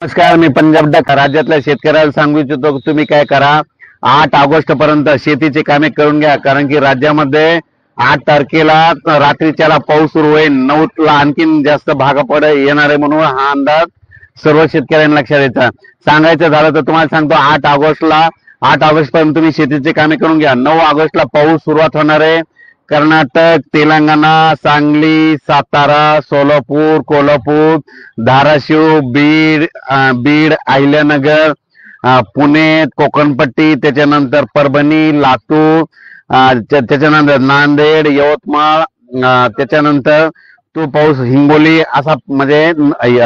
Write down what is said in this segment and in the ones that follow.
नमस्कार, मी पंजाब डक राज्यातल्या शेतकऱ्याला सांगू इच्छितो की तुम्ही काय करा, 8 ऑगस्ट पर्यंत शेतीची कामे करून घ्या. कारण की राज्यामध्ये 8 तारखेला रात्रीच्याला पाऊस सुरू होईल. 9ला आणखीन जास्त भाग येणार आहे, म्हणून हा अंदाज सर्व शेतकऱ्यांना लक्षात द्यायचा. सांगायचं झालं तर तुम्हाला सांगतो 8 ऑगस्ट पर्यंत तुम्ही शेतीची कामे करून घ्या. 9 ऑगस्टला पाऊस सुरुवात होणार आहे. कर्नाटक, तेलंगणा, सांगली, सातारा, सोलापूर, कोल्हापूर, धाराशिव, बीड, अहिल्यानगर, पुणे, कोकणपट्टी, त्याच्यानंतर परभणी, लातूर, त्याच्यानंतर नांदेड, यवतमाळ, त्याच्यानंतर तो पाऊस हिंगोली असा म्हणजे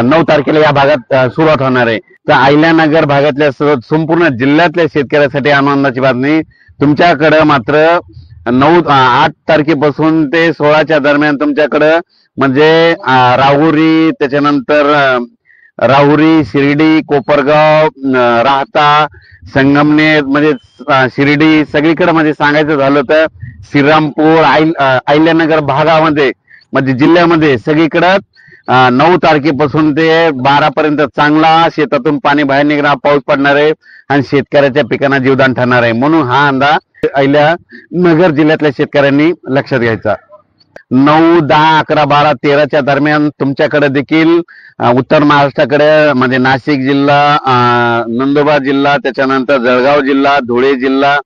9 तारखेला या भागात सुरुवात होणार आहे. तर अहिल्यानगर भागातल्या संपूर्ण जिल्ह्यातल्या शेतकऱ्यासाठी आनंदाची बातमी. तुमच्याकडे मात्र 8 तारखेपासून ते 16च्या दरम्यान तुमच्याकडं म्हणजे राहुरी, त्याच्यानंतर राहुरी, शिर्डी, कोपरगाव, राहता, संगमनेर म्हणजे शिर्डी सगळीकडे म्हणजे सांगायचं झालं तर श्रीरामपूर, अहिल्यानगर भागामध्ये म्हणजे जिल्ह्यामध्ये सगळीकडं 9 तारखेपासून ते 12 पर्यंत चांगला शेतातून पाणी बाहेर निघणार पाऊस पडणार आहे आणि शेतकऱ्याच्या पिकांना जीवदान ठरणार आहे. म्हणून हा अंदाज अहिल्यानगर जिल्ह्यातल्या शेतकऱ्यांनी लक्षात घ्यायचा. 9, 10, 11, 12, 13च्या दरम्यान तुमच्याकडे देखील उत्तर महाराष्ट्राकडे म्हणजे नाशिक जिल्हा, नंदुरबार जिल्हा, त्याच्यानंतर जळगाव जिल्हा, धुळे जिल्हा,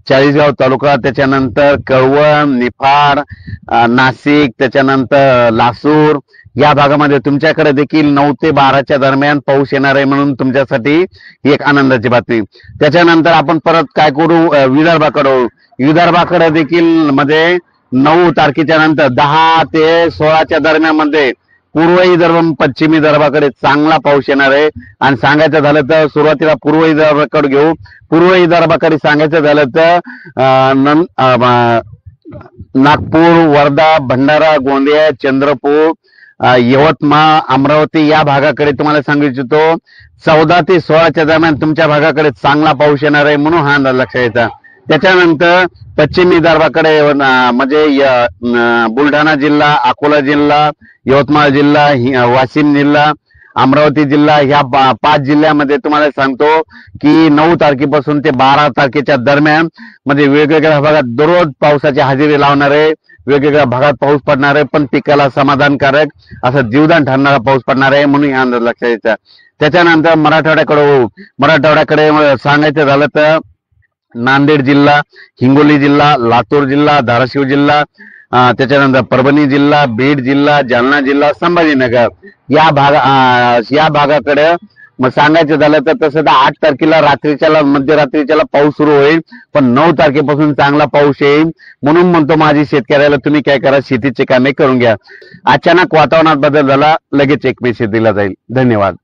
चाळीसगाव तालुका, त्याच्यानंतर कळवण, निफाड, नाशिक, त्याच्यानंतर लासूर या भागामध्ये तुमच्याकडे देखील 9 ते 12च्या दरम्यान पाऊस येणार आहे. म्हणून तुमच्यासाठी ही एक आनंदाची बातमी. त्याच्यानंतर आपण परत काय करू, विदर्भाकडे देखील मध्ये 9 तारखेच्या नंतर 10 ते 16च्या दरम्यान मध्ये पूर्व विदर्भ, पश्चिमी विदर्भाकडे चांगला पाऊस येणार आहे. आणि सांगायचं झालं तर सुरुवातीला पूर्व विदर्भाकडे घेऊ. पूर्व विदर्भाकडे सांगायचं झालं तर नागपूर, वर्धा, भंडारा, गोंदिया, चंद्रपूर, यवतमाळ, अमरावती या भागाकडे तुम्हाला सांगू इच्छितो 14 ते 16च्या दरम्यान तुमच्या भागाकडे चांगला पाऊस येणार आहे. म्हणून हा अंदाज लक्षात घ्यायचा. त्याच्यानंतर पश्चिम विदर्भाकडे म्हणजे बुलढाणा जिल्हा, अकोला जिल्हा, यवतमाळ जिल्हा, वाशिम जिल्हा, अमरावती जिल्हा ह्या 5 जिल्ह्यामध्ये तुम्हाला सांगतो की 9 तारखेपासून ते 12 तारखेच्या दरम्यान म्हणजे वेगवेगळ्या भागात दररोज पावसाची हजेरी लावणार आहे. वेगवेगळ्या भागात पाऊस पडणार आहे, पण पिकाला समाधानकारक असं जीवदान ठरणारा पाऊस पडणार आहे. म्हणून हा अंदाज लक्षात घ्यायचा. त्याच्यानंतर मराठवाड्याकडे सांगायचं झालं तर नांदेड जिल्हा, हिंगोली जिल्हा, लातूर जिल्हा, धाराशिव जिल्हा, त्याच्यानंतर परभणी जिल्हा, बीड जिल्हा, जालना जिल्हा, संभाजीनगर या भागाकडे मग सांगायचं झालं तर तसं तर 8 तारखेला मध्यरात्रीच्याला पाऊस सुरू होईल, पण 9 तारखेपासून चांगला पाऊस येईल. म्हणून म्हणतो माझी शेतकऱ्याला तुम्ही काय करा, शेतीची कामे करून घ्या. अचानक वातावरणात बदल झाला, लगेच एक मेसेज दिला जाईल. धन्यवाद.